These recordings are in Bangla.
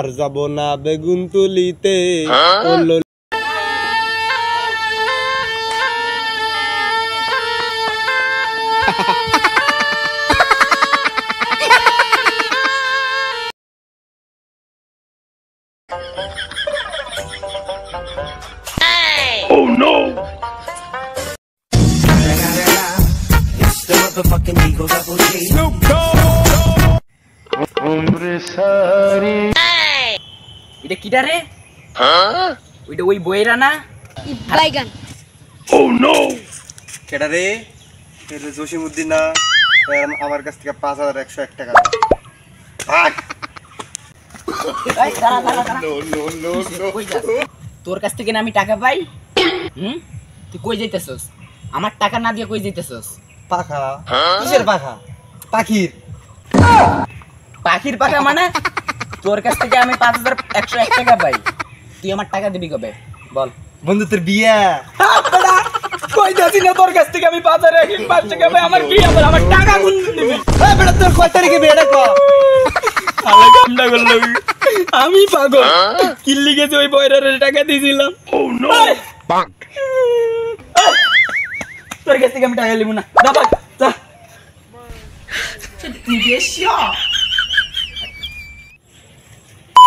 আর যাব না বেগুন তুলিতে Oh no! Snoop Dogg! এটা কিটা রে? ওইটা ওই বইরা না? বাইগান। Oh no! কেডা রে? এটা জসিমউদ্দিন না? আমার কাছ থেকে 5101 টাকা। ভাগ। এই দাঁড়া। নো। কই যাস? তোর কাছ থেকে না আমি টাকা পাই? তুই কই যাইতেছস? আমার টাকা না দিয়ে কই যাইতেছস? পাখা? কিসের পাখা? পাখির পাখা মানে? তোর কাছ থেকে আমি 5101 টাকা পাই। তুই আমার টাকা দিবি কবে? বল। বন্ধু তোর বিয়া। কই যাচ্ছি না তোর কাছ থেকে আমি 5105 টাকা পাই। আমার কি হবে? আমার টাকা কোন দিবি? এই বেটা তোর কয় তারিখে বিয়েটা কর? আলে কামটা করলো। আমি পাগল। কিল্লি গেছে ওই বয়রারের টাকা দিয়েছিলাম। Oh no! Bonk! তোর কাছ থেকে আমি টাকা লিব না। যা ভাগ, যা। তুই বেশিয়া।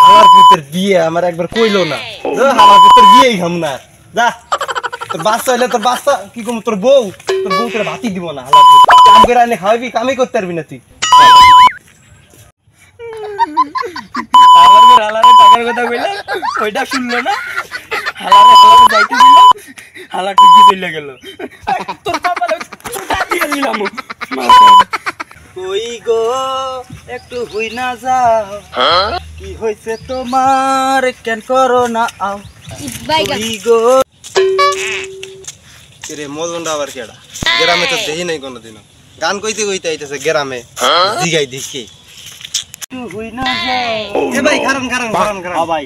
আমার পুত্রের বিয়ে আমার একবার কইলো না। আমার পুত্রের বিয়েই খাম না। যা। তোর বাচ্চা হইলে তোর বাচ্চা কি কম তোর বউ তোর ভাতই দিব না। হালার পুত। কাম করে আনি খাওয়াবি, কামই করতে পারবি না তুই। আমার হালারে টাকার কথা কইলা ওইটা শুনলো না। হালারে যাইতে দিল, হালা টুকি চলে গেল। তোর কপালে ছুটা দিয়ে দিলাম। কই গো একটু হই না যাও, কি হইছে তোমার কেন করো না আও বাইগান। কই গো রে মদনটা আবার কেডা? গ্রামে তো দেখি নাই কোনোদিনও। গান কইতে আইতেছে গ্রামে। জিগাই দেখি একটু হই না যাও। এ ভাই কারণ হ্যাঁ ভাই,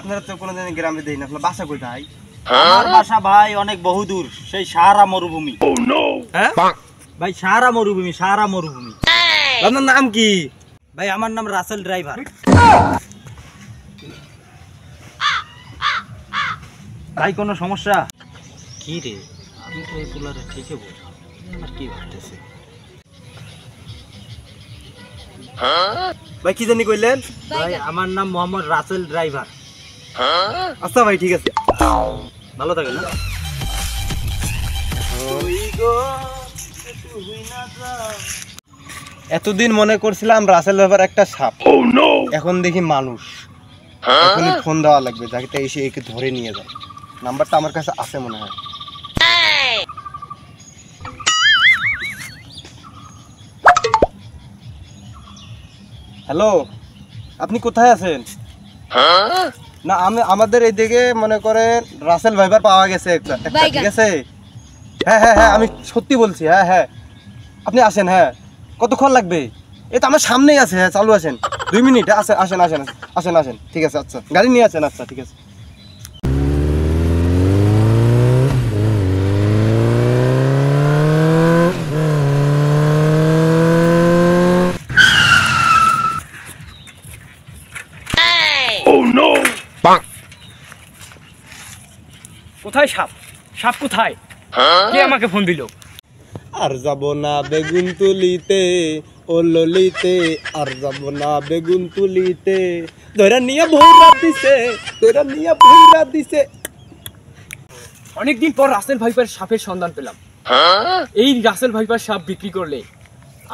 আপনারা তো কোনোদিন গ্রামে দেখি না। আপনার বাসা কোথায়? আমার বাসা ভাই অনেক বহুদূর, সেই সাহারা মরুভূমি। Oh no! হ্যাঁ ভাই সাহারা মরুভূমি। আপনার নাম কি? ভাই আমার নাম রাসেল ড্রাইভার। ভাই কোনো সমস্যা? কি রে আমি তো এই পোলারে ঠিকই বল। আমার কি ভাবতেছে ভাই? কি জানি কইলেন? ভাই আমার নাম মোহাম্মদ রাসেল ড্রাইভার। আচ্ছা ভাই ঠিক আছে, ভালো থাকেন। এতদিন মনে করছিলাম রাসেল ব্যাপার একটা সাপ, Oh no! এখন দেখি মানুষ। এখনই ফোন দেওয়া লাগবে, যাকে এসে একে ধরে নিয়ে যায়। নাম্বারটা আমার কাছে আছে মনে হয়। হ্যালো, আপনি কোথায় আছেন? না আমাদের এইদিকে মনে করেন রাসেল ভাইবার পাওয়া গেছে একটা, ঠিক আছে? হ্যাঁ আমি সত্যি বলছি। হ্যাঁ আপনি আসেন। হ্যাঁ কতক্ষণ লাগবে? এই তো আমার সামনেই আছে। হ্যাঁ চালু আছেন, 2 মিনিট। আসেন ঠিক আছে। আচ্ছা গাড়ি নিয়ে আসেন। আচ্ছা ঠিক আছে। Oh no! Bonk! কোথায় সাপ কোথায়? কে আমাকে ফোন দিল? আর যাব না বেগুন তুলিতে ও ললিতে, আর যাব না বেগুন তুলিতে। ধরে নিয়ে ভৈরা দিছে। অনেকদিন পর রাসেল ভাইপার সাপের সন্ধান পেলাম। এই রাসেল ভাইপার সাপ বিক্রি করলে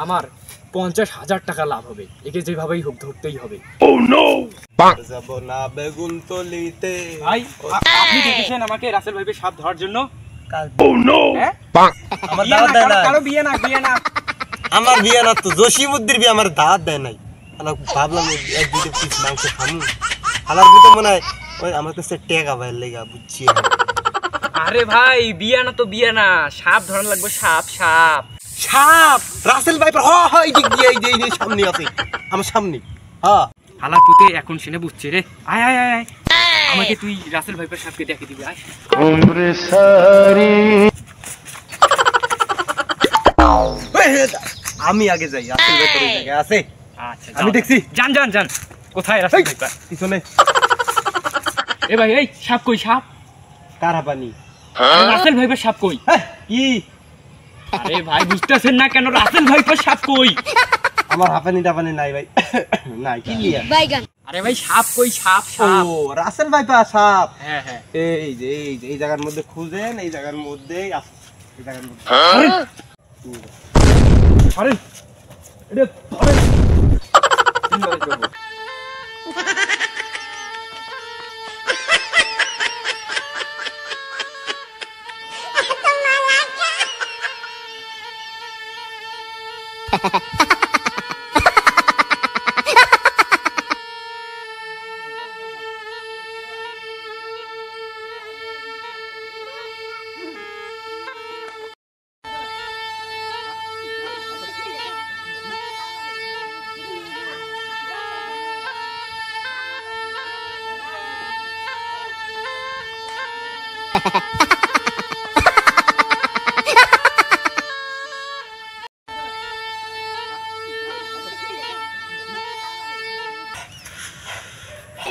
আমার 50,000 টাকা লাভ হবে। একে যেভাবেই হোক ধরতেই হবে। Oh no! Bonk! যাব না বেগুন তুলিতে। ভাই আপনি দেখেছেন আমাকে রাসেল ভাইপার সাপ ধরার জন্য? Oh no! হ্যাঁ? Bonk! আমার দাওয়াত দেয় নাই। কারো বিয়ে না। আমার বিয়ে না তো, জসিমউদ্দিন বিয়ে, আমার দাওয়াত দেয় নাই। ভাবলাম এক দুটো পিস মাংস খামু। হালার ভিতরে মনে হয় ওই আমার কাছে টেকা ভাইয়ের লেগা, বুঝছি। আরে ভাই বিয়ে না, সাপ ধরান লাগবে। সাপ রাসেল ভাইপার এই দিক দিয়ে এই যে সামনে আছে, আমার সামনে। হালার পুতে এখন শুনে বুঝছে রে। আয় আমাকে তুই রাসেল ভাইপার সাপকে দেখে দিবি। আয় আমি আগে যাই, রাসেল ভাইপার ওই জায়গায় আছে। আচ্ছা আমি দেখছি। যান। কোথায় রাসেল ভাইপার? পিছনে এ ভাই এই সাপ কই সাপ? কারা পানি আরে রাসেল ভাইপার সাপ কই? কি আরে ভাই বুঝতেছেন না কেন রাসেল ভাইপার সাপ কই? আমার হাঁপানি টাপানি নাই ভাই নাই কি লিয়া বাইগান আরে ভাই সাপ কই সাপ ও সাপ? রাসেল ভাইপার সাপ হ্যাঁ হ্যাঁ। এই জায়গার মধ্যে খুঁজেন এই জায়গার মধ্যেই আছে এই জায়গার মধ্যে আরে এটা ধরে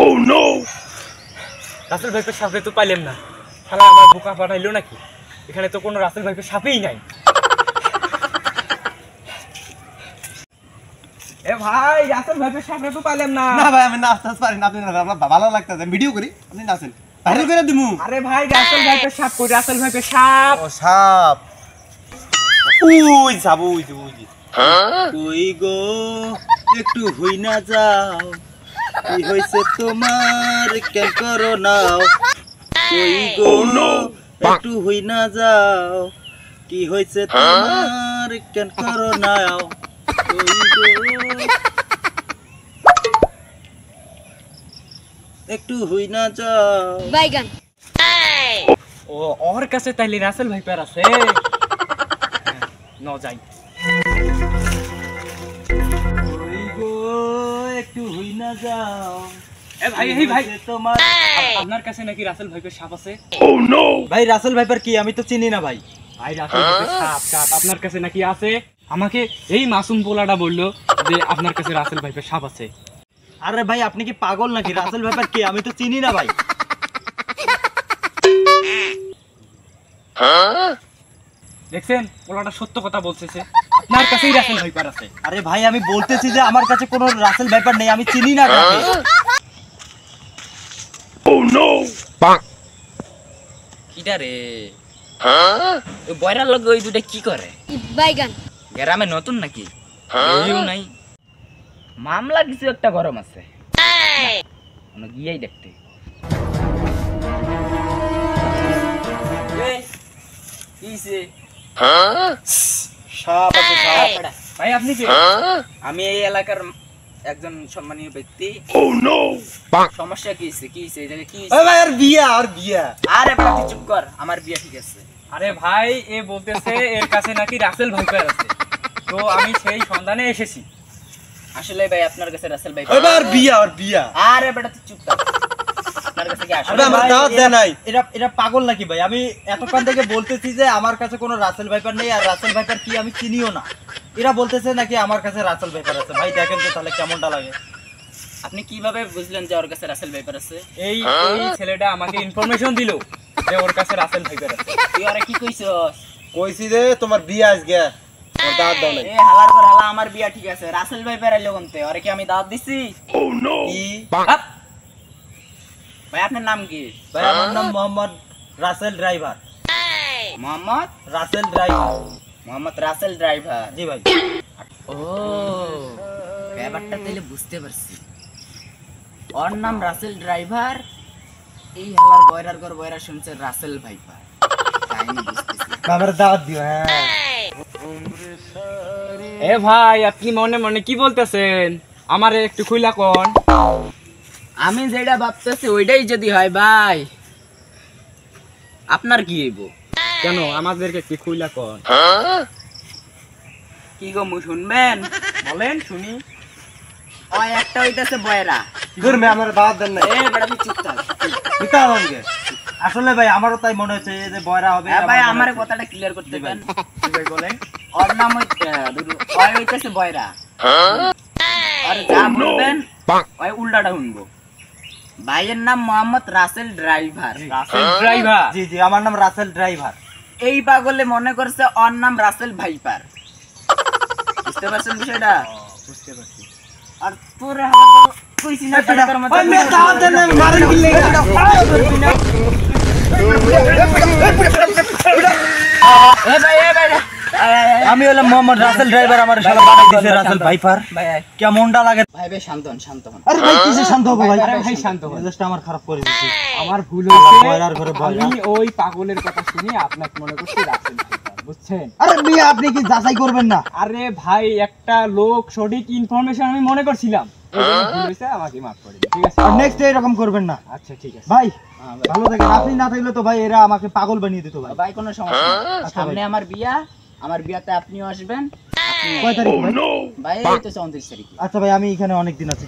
Oh no! রাসেল ভাইপার সাপে তো পাইলাম না। শালা আমার বোকা পাঠাইলো নাকি? এখানে তো কোনো রাসেল ভাইপার সাপই নাই। এ ভাই রাসেল ভাইপার সাপে তো পাইলাম না। না ভাই আমি নাচতে পারি না আপনি না আমার ভালো লাগতেছে ভিডিও করি আপনি নাচেন ভাইরাল করে দিমু আরে ভাই রাসেল ভাইপার সাপ কই? রাসেল ভাইপার সাপ। ও সাপ উই সাপ উই কই গো একটু হই না যাও কি হইছে তোমার কেন করো নাও কই গো একটু হই না যাও কি হইছে তোমার কেন করো নাও কই গো একটু হই না যাও বাইগান ও ওর কাছে তাইলে রাসেল ভাইপার আছে। ন যাই। কই গো একটু হই না যাও এ ভাই এই ভাই তোমার আপনার কাছে নাকি রাসেল ভাইপার সাপ আছে? Oh no! ভাই রাসেল ভাইপার কি আমি তো চিনি না ভাই ভাই রাসেল ভাইপার সাপ সাপ আপনার কাছে নাকি আছে? আমাকে এই মাসুম পোলাটা বললো যে আপনার কাছে রাসেল ভাইপার সাপ আছে। আরে ভাই আপনি কি পাগল নাকি রাসেল ভাইপার কি আমি তো চিনি না ভাই দেখছেন পোলাটা সত্য কথা বলতেছে, আপনার কাছেই রাসেল ভাইপার আছে। আরে ভাই আমি বলতেছি যে আমার কাছে কোনো রাসেল ভাইপার নেই আমি চিনি না কাকে Oh no! Bonk! কিটা রে ওই বয়রার লগে ওই দুটা কি করে? বাইগান গ্রামে নতুন নাকি? কেউ নাই, মামলা কিছু একটা গরম আছে, গিয়েই দেখতে। সাপ আছে সাপ ভাই আপনি কি? আমি এই এলাকার একজন সম্মানীয় ব্যক্তি। Oh no! Bonk! সমস্যা কি হইছে? কি হইছে? এই জায়গায় কি ওই হইছে? ভাই আর বিয়া আরে বাবা তুই চুপ কর, আমার বিয়ে ঠিক আছে। আরে ভাই এ বলতেছে এর কাছে নাকি রাসেল ভাইপার আছে, তো আমি সেই সন্ধানে এসেছি। আসলে ভাই আপনার কাছে রাসেল ভাই? ওই ভাই আর বিয়া আরে বেটা তুই চুপ কর, আপনার কাছে কি আরে আসলে আমার ভাই- দাওয়াত দেয় নাই এটা পাগল নাকি ভাই আমি এতক্ষণ থেকে বলতেছি যে আমার কাছে কোনো রাসেল ভাইপার নেই আর রাসেল ভাইপার কি আমি চিনিও না এরা বলতেছে নাকি আমার কাছে রাসেল ভাইপার আছে ভাই দেখেন তো তাহলে কেমনটা লাগে আপনি কিভাবে বুঝলেন যে ওর কাছে রাসেল ভাইপার আছে? এই এই ছেলেটা আমাকে ইনফরমেশন দিল যে ওর কাছে রাসেল ভাইপার আছে। তুই ওরে কি কইছস? কইছি যে তোমার বিয়া আজকে তোর দাওয়াত দাও নাই এ হালার পর হালা আমার বিয়া ঠিক আছে, রাসেল ভাইপার আইলো কোনতে? ওরে কি আমি দাওয়াত দিছি? Oh no! কি Bonk! হাপ! ভাই আপনার নাম কি? ভাই আমার নাম Mohammad Rasel driver Mohammad Rasel driver Mohammad Rasel driver. জি ভাই ও ব্যাপারটা তাইলে বুঝতে পারছি, ওর নাম রাসেল ড্রাইভার, এই হালার বয়রার ঘর বয়রা শুনছে রাসেল ভাইপার, কাহিনী বুঝতেছি। আমার দাওয়াত দিও হ্যাঁ এ ভাই আপনি মনে মনে কি বলতেছেন? আমারে একটু খুইলা কোন। আমি যেটা ভাবতেছি ওইটাই যদি হয় ভাই আপনার কি হইব? কেন আমাদেরকে একটু খুইলা কোন। কি গো মু শুনবেন? বলেন শুনি। ওই একটা হইতাছে বয়রা। দূর মে আমার দাওয়াত দেন নাই এ বেটা তুই চুপ থাক। নিতে হবে আমাকে আসলে ভাই আমারও তাই মনে হচ্ছে যে বয়রা হবে হ্যাঁ ভাই আমার মনে আমার হচ্ছে। কথাটা ক্লিয়ার করতে দেন। কি ভাই বলেন। ওর নাম হইতাছে বয়রা। আর যা Oh, no. বলবেন Bonk. ওই উল্টাটা শুনবো। ভাইয়ের নাম মোহাম্মদ রাসেল ড্রাইভার। রাসেল ড্রাইভার। জি জি আমার নাম রাসেল ড্রাইভার। এই পাগলে মনে করছে ওর নাম রাসেল ভাইপার। বুঝতে পারছেন বিষয়টা? বুঝতে পারছি। আর তোর হালা কইছি না টাকার মতো। ওই মেয়ে দাওয়াত দেন আমি মারেন কি লেগে এ ভাই আমি হলাম মোহাম্মদ রাসেল ড্রাইভার, আমার শালা বানাই দিয়েছে রাসেল ভাইপার। ভাই কেমনটা লাগে? ভাই ভাই শান্ত হন। আরে ভাই কিসে শান্ত হবো ভাই? আরে ভাই শান্ত হন। মেজাজটা আমার খারাপ করে দিয়েছে। আমার ভুল হয়েছে, বয়রার ঘরে বয়রা। আমি ওই পাগলের কথা শুনে আপনাকে মনে করছি রাসেল ভাইপার, বুঝছেন? আরে মিয়া আপনি কি যাচাই করবেন না? আরে ভাই একটা লোক সঠিক ইনফরমেশন আমি মনে করছিলাম, এই জন্য ভুল হয়েছে, আমাকে মাফ করে দিন, ঠিক আছে? আর নেক্সট এরকম করবেন না আচ্ছা ঠিক আছে ভাই। ভালো থাকেন। আপনি না থাকলে তো ভাই এরা আমাকে পাগল বানিয়ে দিত ভাই। ভাই কোনো সমস্যা নেই। আচ্ছা সামনে ভাই। আমার বিয়াতে আপনিও আসবেন। কয় তারিখ Oh ভাই? no. ভাই এই তো 34 তারিখে। আচ্ছা ভাই আমি এখানে অনেক দিন আছি।